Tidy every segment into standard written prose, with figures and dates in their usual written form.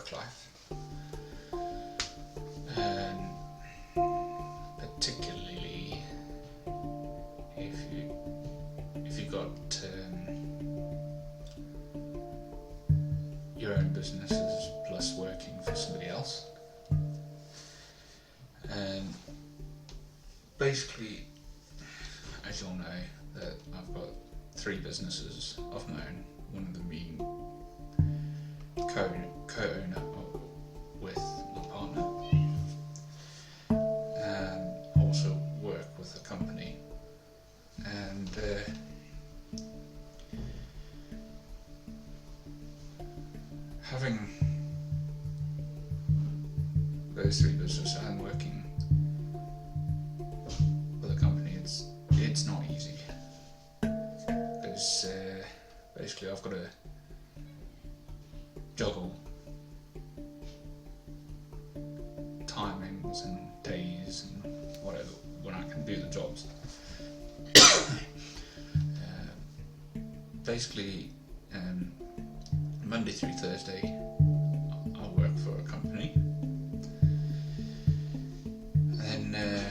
work life, and particularly if you've got your own businesses plus working for somebody else. And basically, as you all know, that I've got 3 businesses of my own, one of them being co-owner with my partner, and also work with a company. And having those 3 businesses and working with a company, it's not easy, because basically I've got to juggle timings and days and whatever when I can do the jobs. Basically, Monday through Thursday I work for a company, and then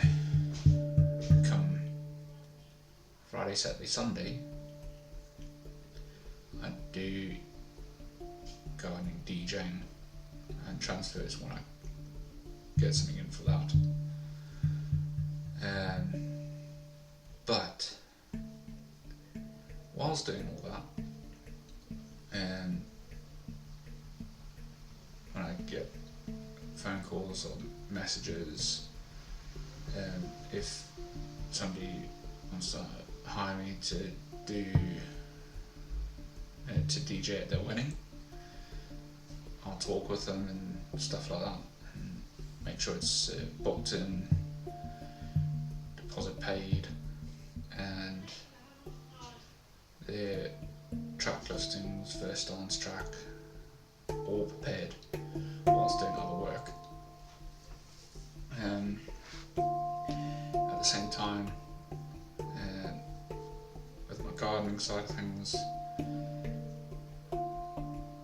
come Friday, Saturday, Sunday I do gardening, DJing and transfers when I get something in for that. But whilst doing all that, when I get phone calls or messages, if somebody wants to hire me to do to DJ at their wedding, I'll talk with them and stuff like that, and make sure it's booked in, deposit paid, and the track listings, first dance track, all prepared whilst doing other work. At the same time, with my gardening side of things,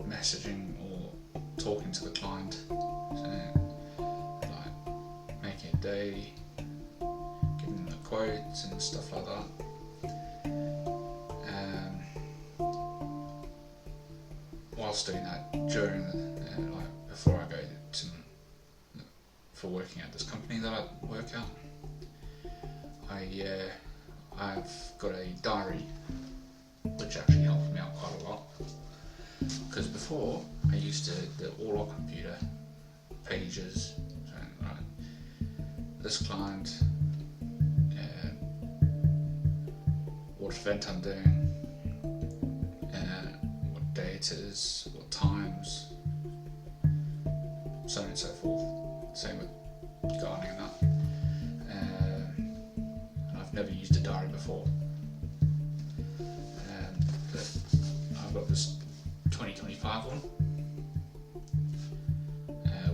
messaging or talking to the client, like making a day, giving them the quotes and stuff like that. Whilst doing that, during like before I go to for working at this company that I work at, I've got a diary which actually helps me out quite a lot, because before I used to do all on computer pages, saying, right, this client, what event I'm doing, what day it is, what times, so on and so forth. Same with gardening and that. And I've never used a diary before. But I've got this 2025 one,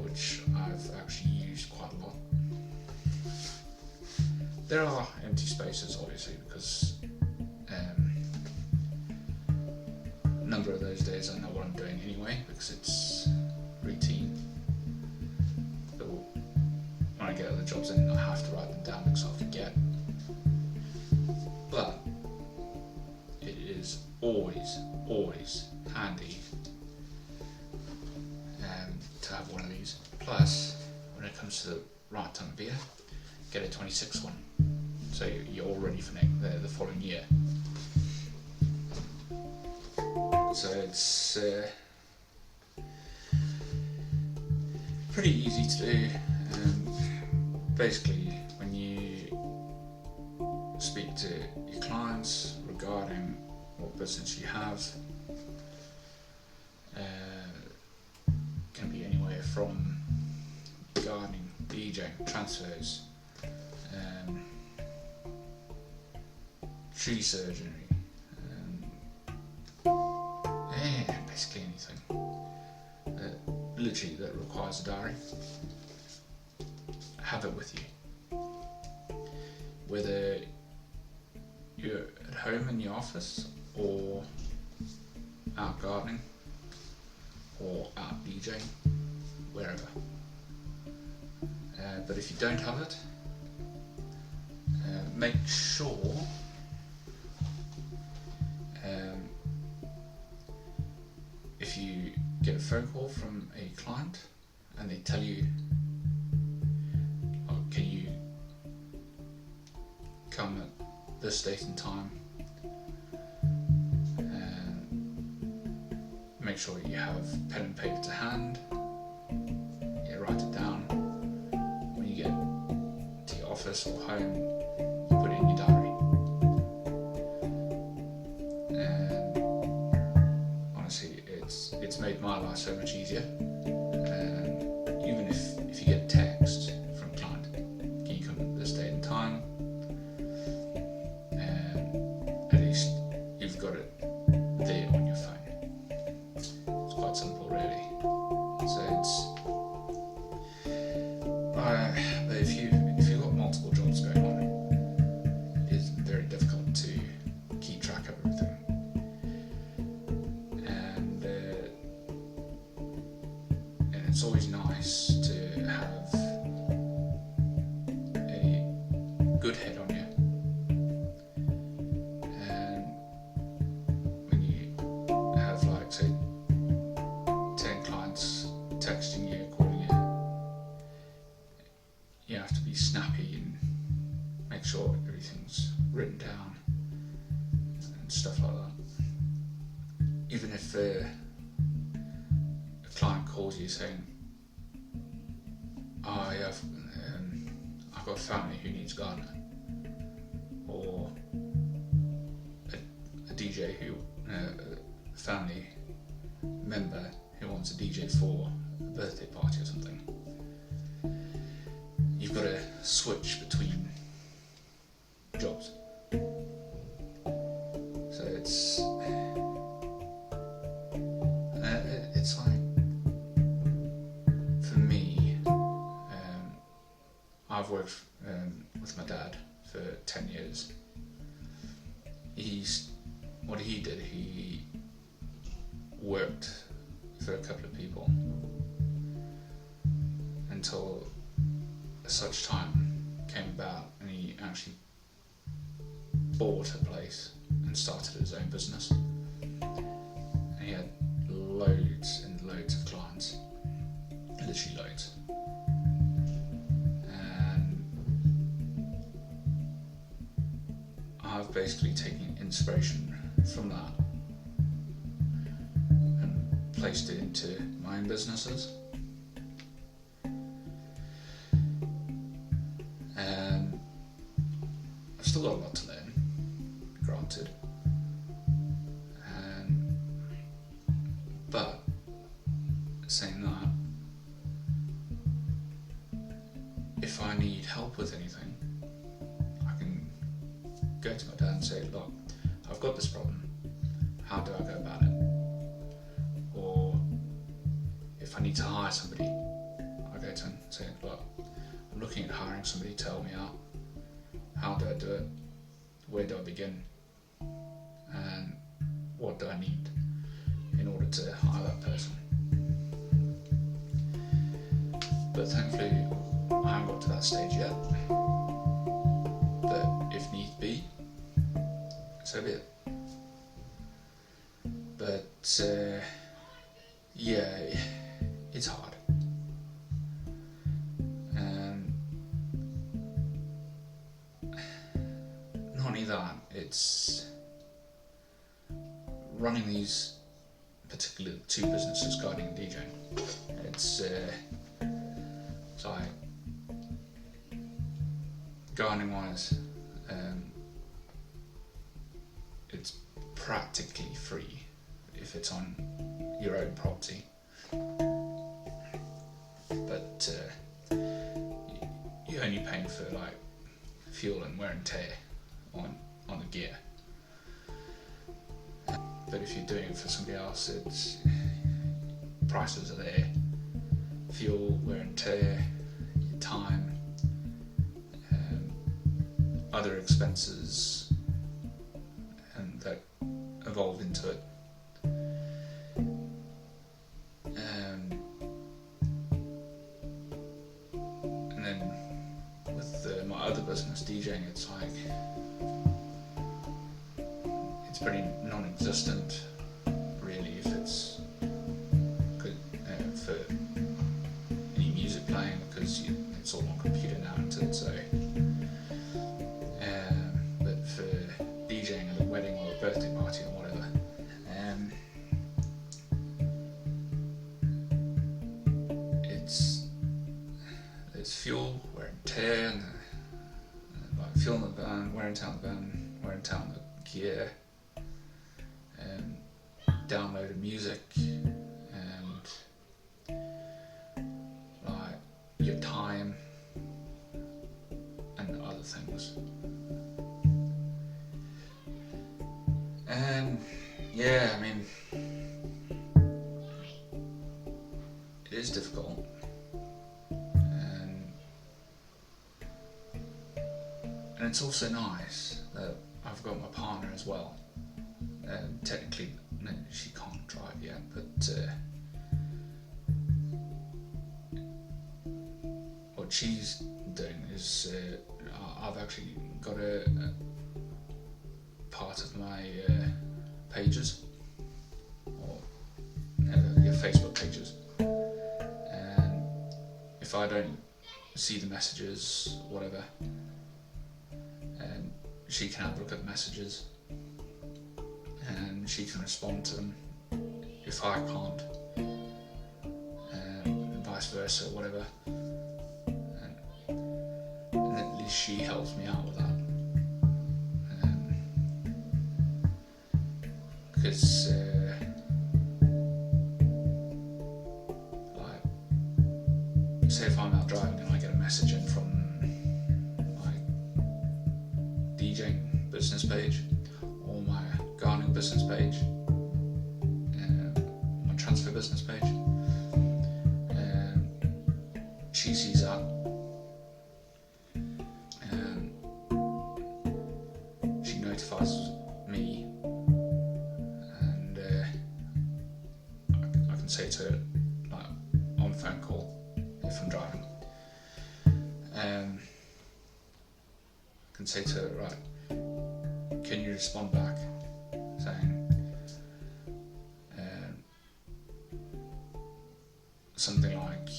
which I've actually used quite a lot. There are empty spaces, obviously, because a number of those days I know what I'm doing anyway, because it's routine. But when I get other jobs in, I have to write them down because I'll forget. But it is always handy to have one of these. Plus, when it comes to the right time of year, get a 26 one, so you're all ready for the following year. So it's pretty easy to do. Basically, when you speak to your clients regarding what business you have, can be anywhere from gardening, DJing, transfers, tree surgery, basically anything literally that requires a diary. Have it with you, whether you're at home in your office or out gardening or out DJing. wherever. But if you don't have it, make sure if you get a phone call from a client and they tell you, oh, can you come at this date and time, make sure you have pen and paper to hand, you write it down. When you get to your office or home, you put it in your diary. And honestly, it's made my life so much easier. Even if you get a text from a client, can you come at this date and time? At least you've got it there on your phone. It's quite simple, really. So but if you've got multiple jobs going on, it's very difficult to keep track of everything. And it's always nice to have a good head on you. And when you have, like, say, 10 clients texting you, calling you, you have to be snappy and make sure everything's written down and stuff like that. Even if a client calls you saying, oh yeah, I've got a family who needs a gardener, or a DJ who, a family member who wants a DJ for a birthday party or something, you've got to switch between jobs. So it's like, for me, I've worked with my dad for 10 years. What he did, he worked for a couple of people until such time came about and he actually bought a place and started his own business. And he had loads and loads of clients, literally loads. And I've basically taken inspiration from that and placed it into my own businesses. And I've still got a lot to learn, granted. But saying that, if I need help with anything, I can go to my dad and say, look, I've got this problem, how do I go about it? Or if I need to hire somebody, I go to him and say, look, I'm looking at hiring somebody, tell me out, how do I do it, where do I begin, and what do I need in order to hire that person. But thankfully I haven't got to that stage yet, but if need be, so be it. But yeah, it's hard. Not only that, it's running these particular two businesses, gardening and DJing. It's like, gardening wise, it's practically free if it's on your own property, but you're only paying for like fuel and wear and tear on the gear. But if you're doing it for somebody else, it's prices are there, fuel, wear and tear, your time, other expenses, and that evolve into it. business, DJing, it's like, it's pretty non-existent, really, if it's good for any music playing, because it's all on computer now, so. But for DJing at a wedding or a birthday party or whatever, there's fuel, wear and tear, and like fuel in the van, wear and tear on the van, wear and tear on the gear, downloaded music, and like your time and other things. And yeah, I mean, it is difficult, and it's also nice that I've got my partner as well. Technically, no, she can't drive yet, but what she's doing is I've actually got a part of my pages, or your Facebook pages, and if I don't see the messages, whatever, she can have a look at the messages and she can respond to them if I can't, and vice versa, whatever, and at least she helps me out with that, because like, say if I'm out driving and I get a message in from my DJing business page or my gardening business page, my transfer business page, she sees that, and she notifies me, and I can say to her, like, on phone call if I'm driving, I can say to her, right, can you respond back saying something like,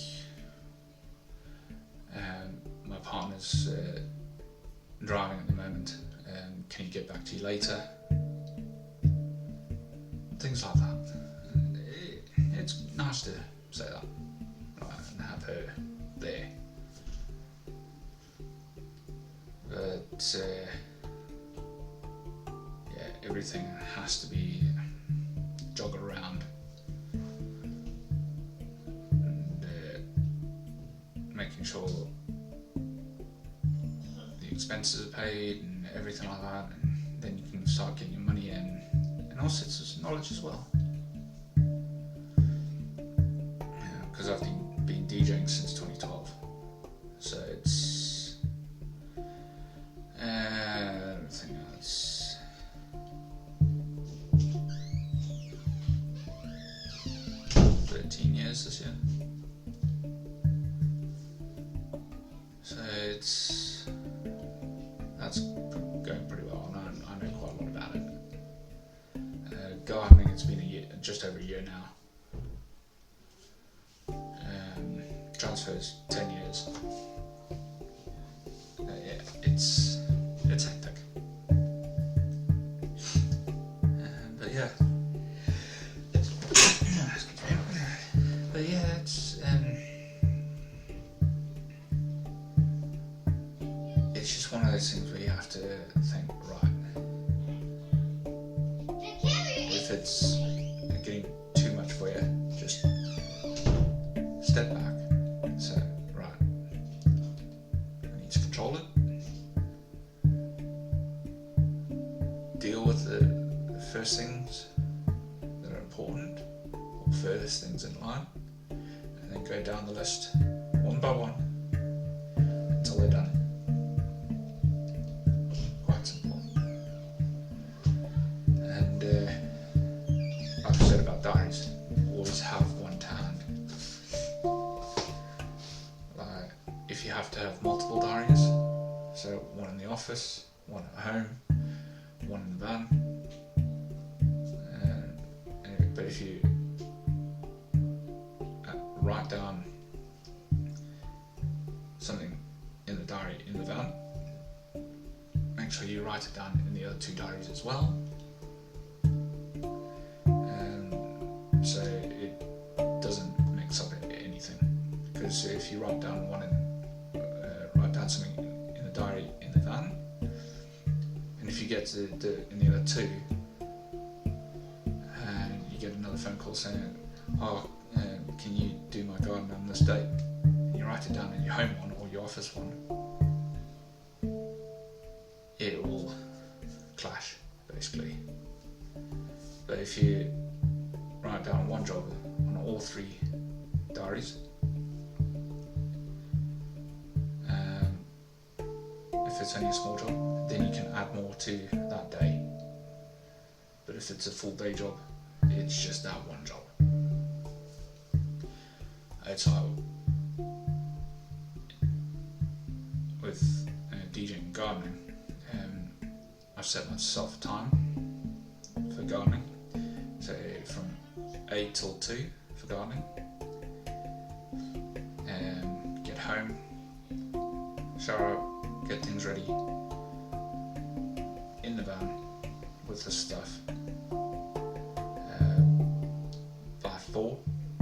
my partner's driving at the moment, can you get back to you later? Things like that. It's nice to say that, right, and have her there. But yeah, everything has to be joggled around, and making sure the expenses are paid and everything like that, and then you can start getting your money in, and also it's knowledge as well, because I've been DJing since 2012, so it's I think that's 13 years this year, so that's going pretty well, and I know quite a lot about it. Gardening, it's been a year, just over a year now. Transfers 10 years. Yeah, it's hectic. But yeah. But yeah, it's just one of those things where you have to think, right, if it's getting too much for you, just step back and say, right, I need to control it, deal with the first things that are important, or furthest things in line, and then go down the list one by one until they're done. Quite simple. And like I said about diaries, always have one to hand. Like, if you have to have multiple diaries, So one in the office, one at home, one in the van. Anyway, but if you write down something in the diary in the van, make sure you write it down in the other two diaries as well. So it doesn't mix up anything. Because if you write down write down something in the diary in the van, and if you get to in the other two, and you get another phone call saying, "Oh, can you do my garden on this date?" And you write it down in your home one or your office one, it will clash basically. But if you write down one job on all three diaries, if it's only a small job, then you can add more to that day. But if it's a full day job, it's just that one job. So with DJing and gardening, I've set myself a time for gardening, so from 8 till 2 for gardening. Get home, shower up, get things ready in the van with the stuff by 4,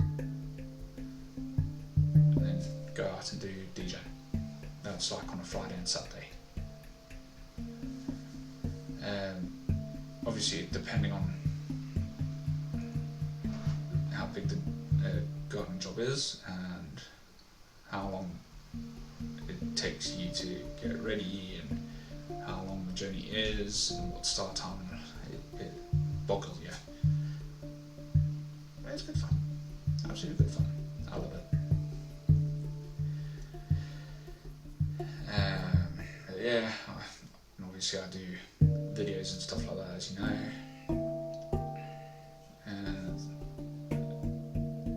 and then go out and do DJing. That's like on a Friday and Saturday. Obviously, depending on how big the gardening job is and how long it takes you to get ready and how long the journey is and what start time, it boggles you. But it's good fun, absolutely good fun. I love it. Yeah, and obviously I do videos and stuff like that, as you know, and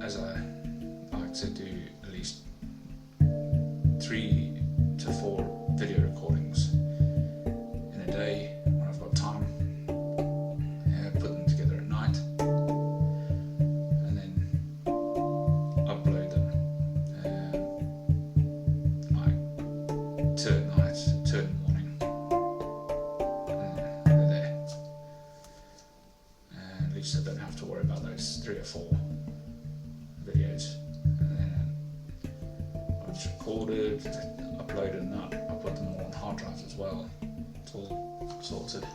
as I like to do at least 3 to 4 video recordings in a day when I've got time, put them together at night and then upload them like 2 at night, 2 in the morning, and they're there. At least I don't have to worry about those 3 or 4 videos. And then once recorded, uploaded, and that, I put them all on hard drives as well. It's all sorted.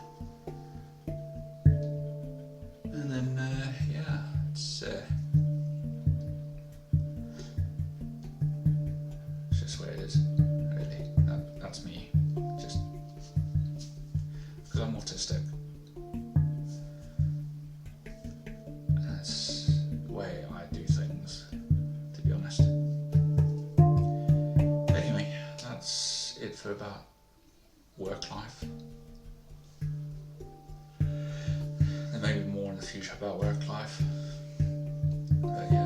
And then yeah, it's just the way it is, really. That's me, just because I'm autistic. That's the way I do things, to be honest. But anyway, that's it for about work life. There may be more in the future about work life, but yeah.